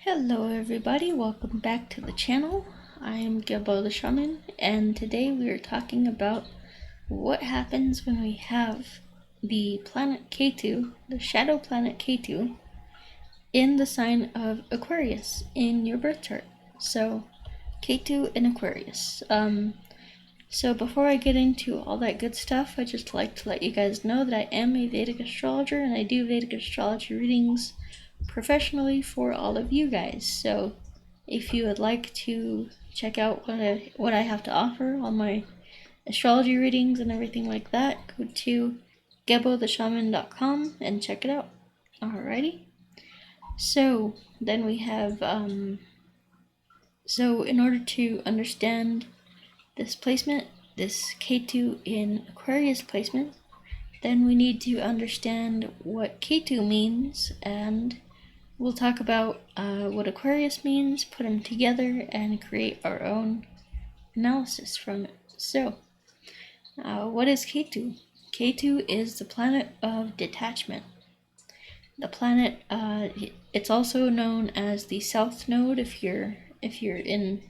Hello everybody, welcome back to the channel. I am Gebo the Shaman, and today we are talking about what happens when we have the planet Ketu, the shadow planet Ketu, in the sign of Aquarius in your birth chart. So, Ketu in Aquarius. So before I get into all that good stuff, I'd just like to let you guys know that I am a Vedic astrologer, and I do Vedic astrology readings professionally for all of you guys. So if you would like to check out what I have to offer on my astrology readings and everything like that, go to gebotheshaman.com and check it out. Alrighty. So then we have so in order to understand this placement, this Ketu in Aquarius placement, then we need to understand what Ketu means, and we'll talk about what Aquarius means, put them together, and create our own analysis from it. So, what is Ketu? Ketu is the planet of detachment. The planet, it's also known as the South Node if you're in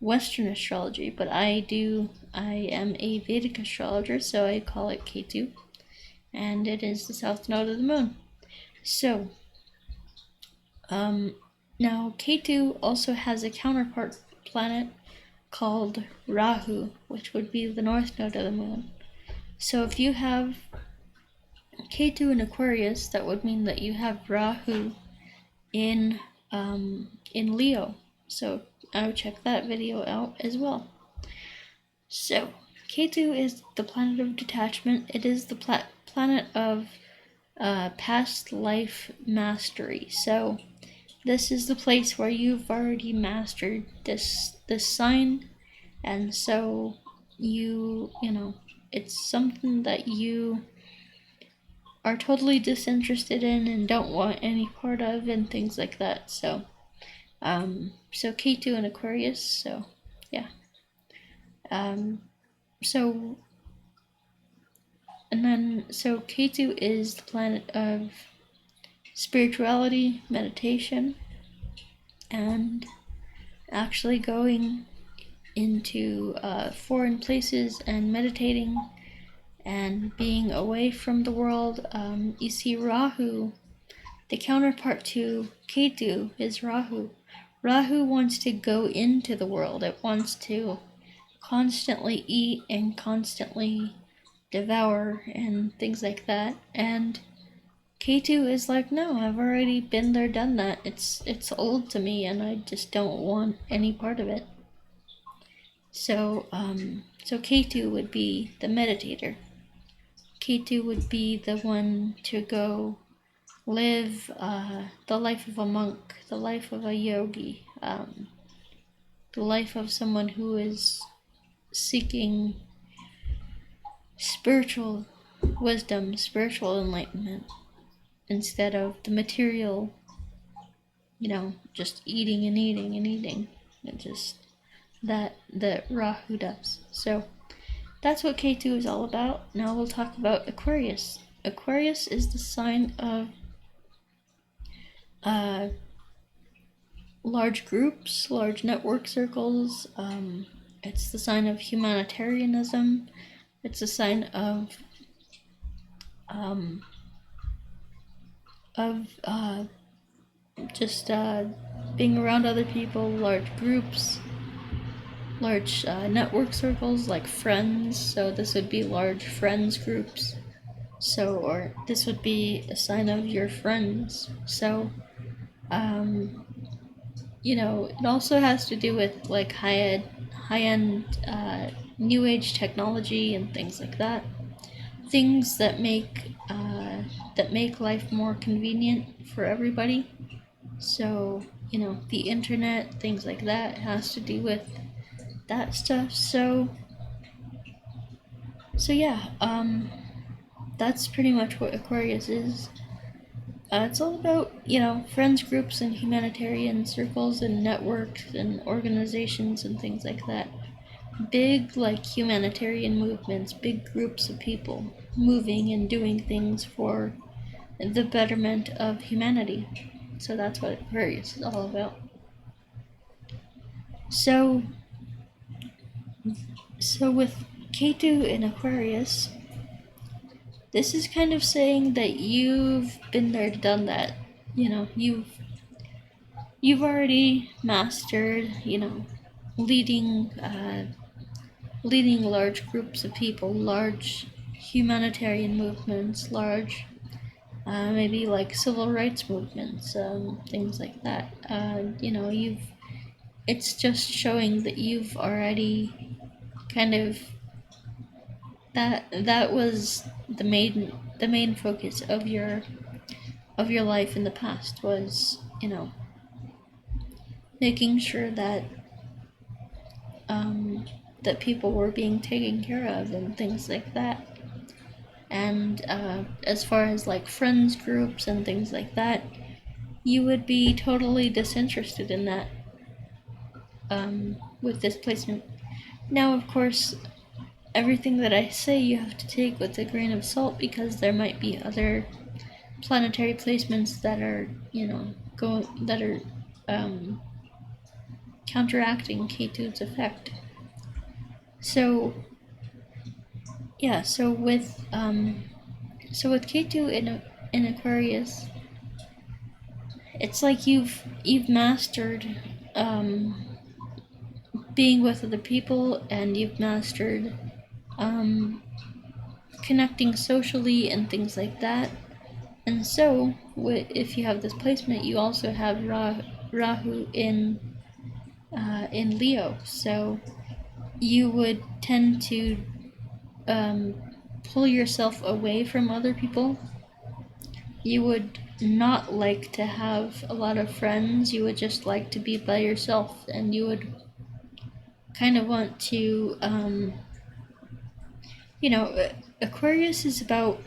Western astrology, but I am a Vedic astrologer, so I call it Ketu, and it is the South Node of the Moon. So, now Ketu also has a counterpart planet called Rahu, which would be the North Node of the Moon. So if you have Ketu in Aquarius, that would mean that you have Rahu in Leo. So I would check that video out as well. So Ketu is the planet of detachment. It is the planet of past life mastery. So this is the place where you've already mastered this sign, and so you know it's something that you are totally disinterested in and don't want any part of, and things like that. So Ketu and Aquarius. So yeah. So Ketu is the planet of spirituality, meditation, and actually going into foreign places and meditating and being away from the world. You see Rahu, the counterpart to Ketu is Rahu. Rahu wants to go into the world. It wants to constantly eat and constantly devour and things like that. And Ketu is like, no, I've already been there, done that. It's old to me, and I just don't want any part of it. So Ketu would be the meditator. Ketu would be the one to go live the life of a monk, the life of a yogi, the life of someone who is seeking spiritual wisdom, spiritual enlightenment, instead of the material, just eating and eating and eating. And just that Rahu does. So that's what Ketu is all about. Now we'll talk about Aquarius. Aquarius is the sign of large groups, large network circles. It's the sign of humanitarianism. It's a sign of just being around other people, large groups, large network circles like friends. So this would be large friends groups. So, or this would be a sign of your friends. So, it also has to do with like high-end new age technology and things like that. Things that make life more convenient for everybody. So, the internet, things like that, has to do with that stuff. So yeah, that's pretty much what Aquarius is. It's all about, friends groups and humanitarian circles and networks and organizations and things like that. Big, like, humanitarian movements, big groups of people moving and doing things for the betterment of humanity. So that's what Aquarius is all about. So with Ketu in Aquarius, this is kind of saying that you've been there, done that. You know, you've already mastered, you know, leading large groups of people, large humanitarian movements, large maybe like civil rights movements, things like that. You know, it's just showing that you've already kind of that was the main focus of your life in the past, was, you know, making sure that that people were being taken care of and things like that. And as far as like friends groups and things like that, you would be totally disinterested in that with this placement. Now, of course, everything that I say you have to take with a grain of salt, because there might be other planetary placements that are, you know, counteracting Ketu's effect. So yeah, so with Ketu in Aquarius, it's like you've mastered being with other people, and you've mastered connecting socially and things like that. And so, if you have this placement, you also have Rahu in Leo. So you would tend to pull yourself away from other people. You would not like to have a lot of friends. You would just like to be by yourself, and you would kind of want to, you know, Aquarius is about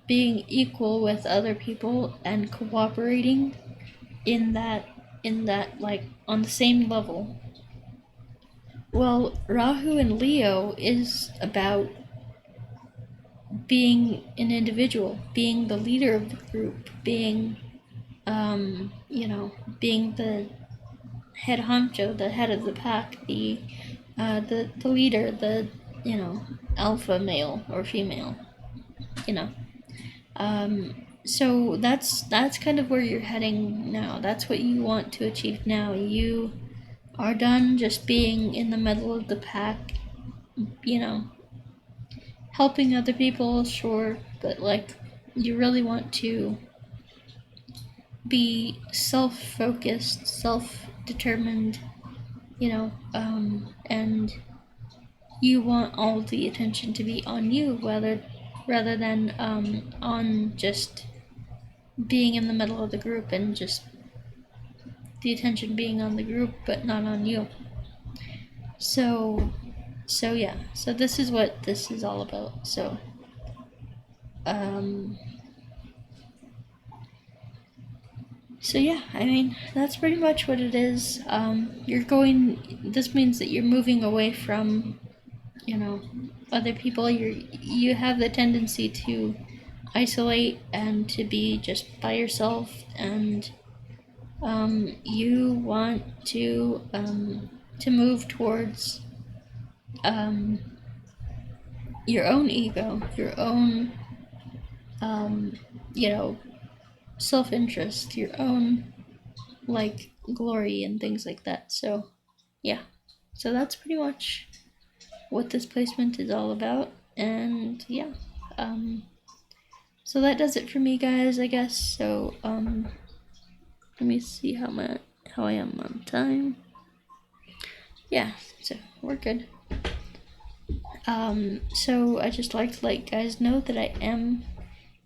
being equal with other people and cooperating in that like on the same level. Well, Rahu in Leo is about being an individual, being the leader of the group, being you know, being the head honcho, the head of the pack, the leader, the, you know, alpha male or female, you know. So that's kind of where you're heading now. That's what you want to achieve now. You are done just being in the middle of the pack, you know, helping other people, sure, but like you really want to be self-focused, self-determined, you know, and you want all the attention to be on you, rather than on just being in the middle of the group, and just the attention being on the group but not on you. So yeah, so this is what this is all about. So yeah, I mean, that's pretty much what it is. This means that you're moving away from, you know, other people. You have the tendency to isolate and to be just by yourself, and you want to move towards your own ego, your own you know, self-interest, your own like glory and things like that. So yeah, so that's pretty much what this placement is all about. And yeah, so that does it for me, guys, I guess. So let me see how I am on time. Yeah, so we're good. So I just like to let you guys know that I am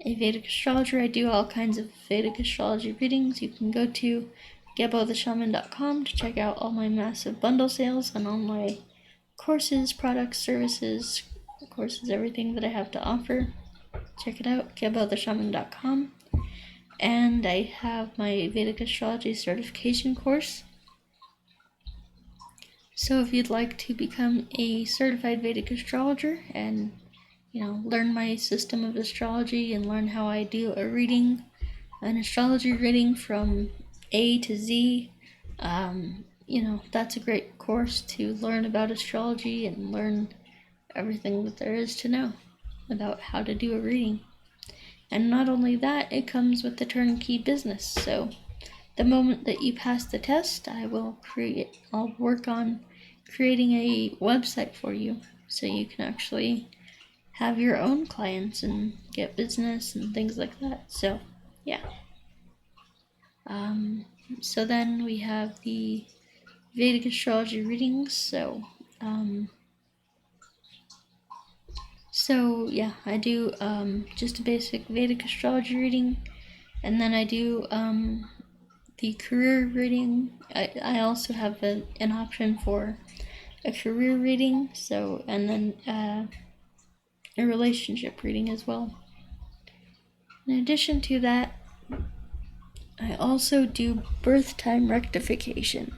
a Vedic astrologer. I do all kinds of Vedic astrology readings. You can go to GeboTheShaman.com to check out all my massive bundle sales and all my courses, products, services, everything that I have to offer. Check it out, GeboTheShaman.com. And I have my Vedic astrology certification course. So if you'd like to become a certified Vedic astrologer and, you know, learn my system of astrology and learn how I do a reading an astrology reading from A to Z. That's a great course to learn about astrology and learn everything that there is to know about how to do a reading. And not only that, it comes with the turnkey business. So the moment that you pass the test, I'll work on creating a website for you so you can actually have your own clients and get business and things like that. So yeah. So then we have the Vedic astrology readings. So yeah, I do just a basic Vedic astrology reading, and then I do the career reading. I also have an option for a career reading, and then a relationship reading as well. In addition to that, I also do birth time rectification.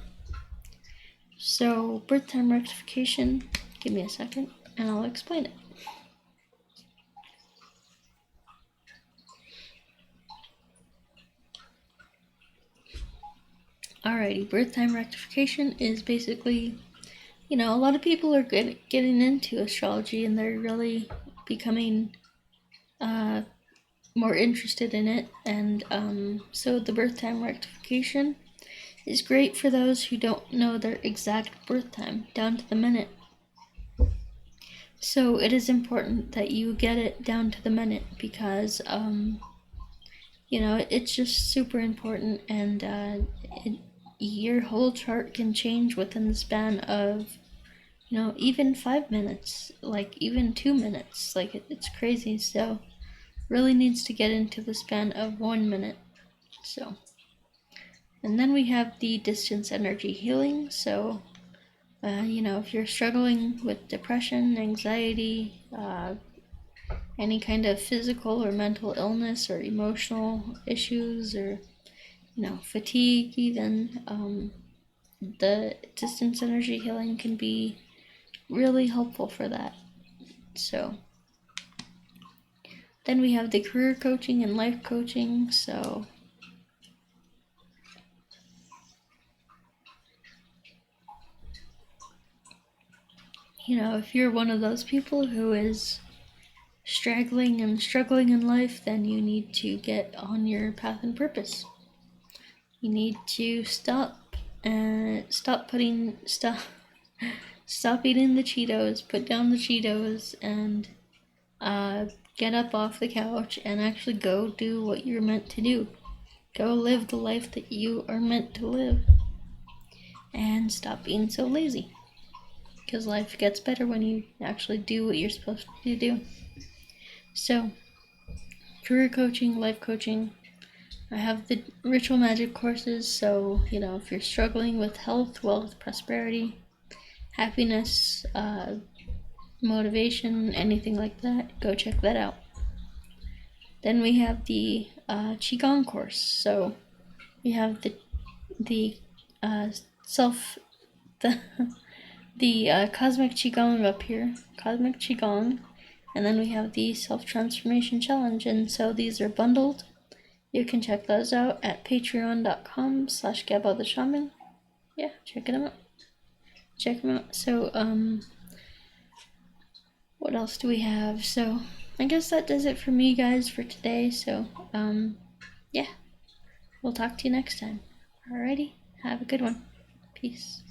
So birth time rectification, give me a second and I'll explain it. Alrighty, birth time rectification is basically, a lot of people are getting into astrology and they're really becoming more interested in it. And so the birth time rectification is great for those who don't know their exact birth time down to the minute. So it is important that you get it down to the minute because, it's just super important, and your whole chart can change within the span of, even 5 minutes, like even 2 minutes. Like it's crazy. So really needs to get into the span of 1 minute. So, and then we have the distance energy healing. So, if you're struggling with depression, anxiety, any kind of physical or mental illness or emotional issues, or fatigue even, the distance energy healing can be really helpful for that. So then we have the career coaching and life coaching. So if you're one of those people who is struggling in life, then you need to get on your path and purpose. You need to stop eating the Cheetos, put down the Cheetos, and get up off the couch and actually go do what you're meant to do. Go live the life that you are meant to live. And stop being so lazy. Because life gets better when you actually do what you're supposed to do. So, career coaching, life coaching. I have the ritual magic courses, so, if you're struggling with health, wealth, prosperity, happiness, motivation, anything like that, go check that out. Then we have the Qigong course. So we have the Cosmic Qigong up here, Cosmic Qigong, and then we have the Self-Transformation Challenge, and so these are bundled. You can check those out at patreon.com/Gebo the Shaman. Yeah, check them out. So, what else do we have? So, I guess that does it for me, guys, for today. So, yeah, we'll talk to you next time. Alrighty, have a good one. Peace.